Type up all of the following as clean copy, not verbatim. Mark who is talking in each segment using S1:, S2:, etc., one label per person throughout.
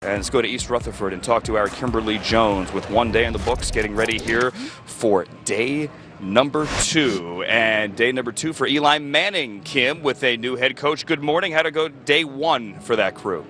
S1: And let's go to East Rutherford and talk to our Kimberly Jones with one day in the books, getting ready here for day number 2. And day number 2 for Eli Manning, Kim, with a new head coach. Good morning. How'd it go day 1 for that crew?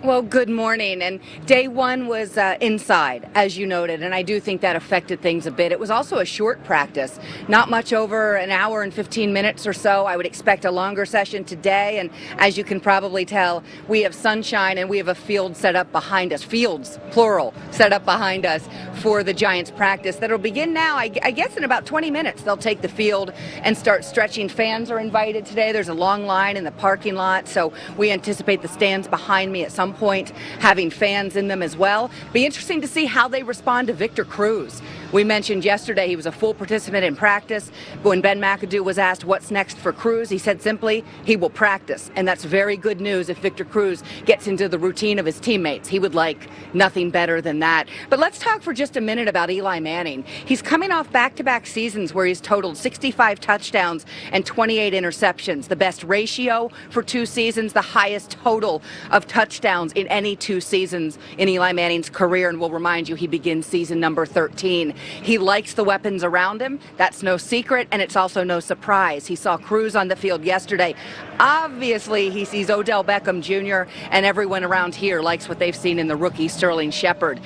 S2: Well, good morning. And day 1 was inside, as you noted, and I do think that affected things a bit. It was also a short practice, not much over an hour and 15 minutes or so. I would expect a longer session today, and as you can probably tell, we have sunshine and we have a field set up behind us, fields, plural, set up behind us for the Giants practice that'll begin now. I guess in about 20 minutes they'll take the field and start stretching. Fans are invited today. There's a long line in the parking lot, so we anticipate the stands behind me at some point having fans in them as well. Be interesting to see how they respond to Victor Cruz. We mentioned yesterday he was a full participant in practice. When Ben McAdoo was asked what's next for Cruz, he said simply he will practice, and that's very good news if Victor Cruz gets into the routine of his teammates. He would like nothing better than that. But let's talk for just a minute about Eli Manning. He's coming off back-to-back seasons where he's totaled 65 touchdowns and 28 interceptions, the best ratio for 2 seasons, the highest total of touchdowns in any 2 seasons in Eli Manning's career, and we'll remind you he begins season number 13. He likes the weapons around him. That's no secret, and it's also no surprise. He saw Cruz on the field yesterday. Obviously, he sees Odell Beckham Jr., and everyone around here likes what they've seen in the rookie Sterling Shepard.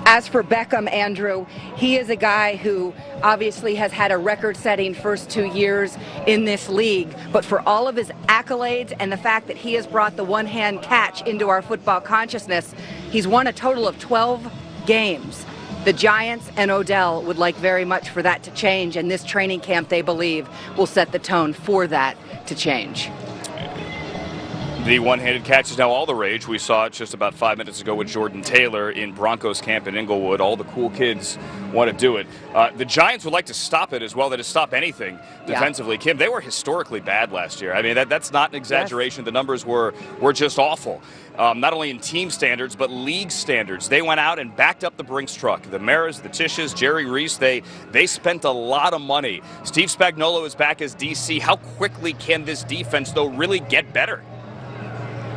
S2: As for Beckham, Andrew, he is a guy who obviously has had a record-setting first 2 years in this league, but for all of his accolades and the fact that he has brought the one-hand catch into our football consciousness, he's won a total of 12 games. The Giants and Odell would like very much for that to change, and this training camp, they believe, will set the tone for that to change.
S1: The one-handed catch is now all the rage. We saw it just about 5 minutes ago with Jordan Taylor in Broncos camp in Inglewood. All the cool kids want to do it. The Giants would like to stop it as well. They just stop anything defensively. Yeah. Kim, they were historically bad last year. I mean, that's not an exaggeration. Yes. The numbers were just awful. Not only in team standards, but league standards. They went out and backed up the Brinks truck. The Maras, the Tisches, Jerry Reese, they spent a lot of money. Steve Spagnuolo is back as DC. How quickly can this defense, though, really get better?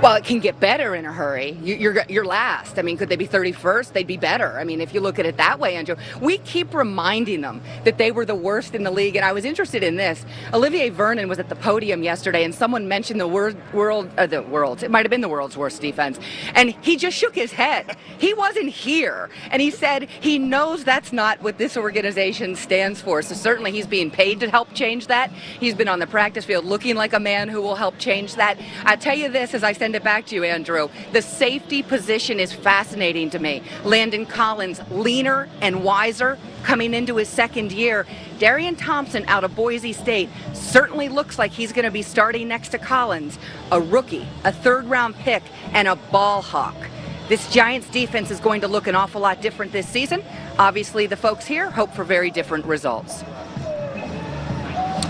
S2: Well, it can get better in a hurry. You're last. I mean, could they be 31st? They'd be better. I mean, if you look at it that way, Andrew. We keep reminding them that they were the worst in the league, and I was interested in this. Olivier Vernon was at the podium yesterday, and someone mentioned the world. It might have been the world's worst defense, and he just shook his head. He wasn't here, and he said he knows that's not what this organization stands for. So certainly he's being paid to help change that. He's been on the practice field looking like a man who will help change that. I tell you this as I send it back to you, Andrew. The safety position is fascinating to me. Landon Collins, leaner and wiser, coming into his second year. Darian Thompson out of Boise State certainly looks like he's going to be starting next to Collins. A rookie, a third-round pick, and a ball hawk. This Giants defense is going to look an awful lot different this season. Obviously, the folks here hope for very different results.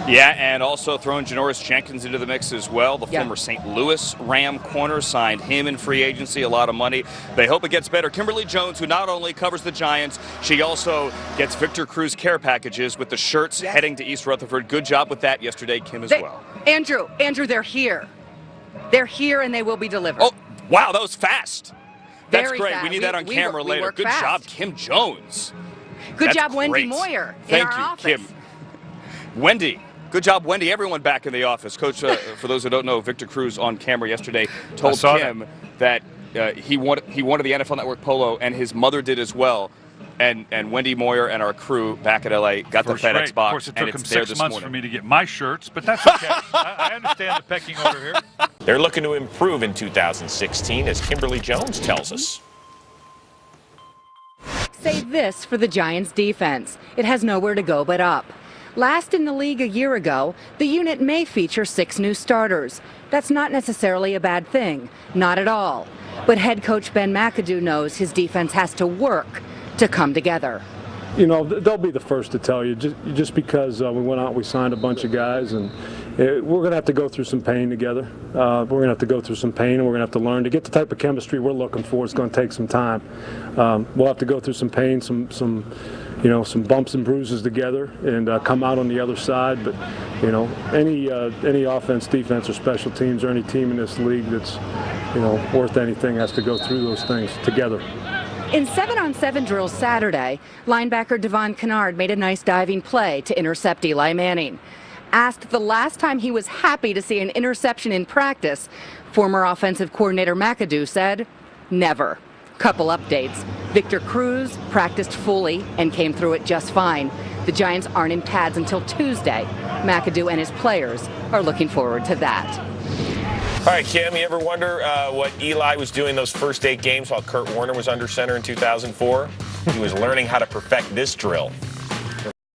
S1: Yeah, and also throwing Janoris Jenkins into the mix as well. The former St. Louis Ram corner signed him in free agency, a lot of money. They hope it gets better. Kimberly Jones, who not only covers the Giants, she also gets Victor Cruz care packages with the shirts heading to East Rutherford. Good job with that yesterday, Kim, as well.
S2: Andrew, they're here. They're here, and they will be delivered.
S1: Oh, wow, that was fast. That's
S2: Very
S1: great.
S2: fast.
S1: We need that on camera later. Good job, Kim Jones.
S2: Good job, Wendy Moyer, in our office.
S1: Thank you, Kim. Wendy. Good job, Wendy. Everyone back in the office. Coach, for those who don't know, Victor Cruz on camera yesterday told Kim that he wanted the NFL Network polo, and his mother did as well. And Wendy Moyer and our crew back at LA got the FedEx box.
S3: Of course, it took them 6 months for me to get my shirts, but that's okay. I understand the pecking order here.
S4: They're looking to improve in 2016, as Kimberly Jones tells us.
S2: Say this for the Giants defense. It has nowhere to go but up. Last in the league a year ago, the unit may feature 6 new starters. That's not necessarily a bad thing, not at all. But head coach Ben McAdoo knows his defense has to work to come together.
S5: You know, they'll be the first to tell you, just because we went out, we signed a bunch of guys, and we're going to have to go through some pain together. We're going to have to go through some pain, and we're going to have to learn. To get the type of chemistry we're looking for, it's going to take some time. We'll have to go through some pain, some bumps and bruises together, and come out on the other side. But, you know, any offense, defense, or special teams, or any team in this league that's worth anything has to go through those things together.
S2: In 7-on-7 drills Saturday, linebacker Devon Kennard made a nice diving play to intercept Eli Manning. Asked the last time he was happy to see an interception in practice, former offensive coordinator McAdoo said, never. Couple updates. Victor Cruz practiced fully and came through it just fine. The Giants aren't in pads until Tuesday. McAdoo and his players are looking forward to that.
S4: All right, Kim, you ever wonder what Eli was doing those first 8 games while Kurt Warner was under center in 2004? He was learning how to perfect this drill.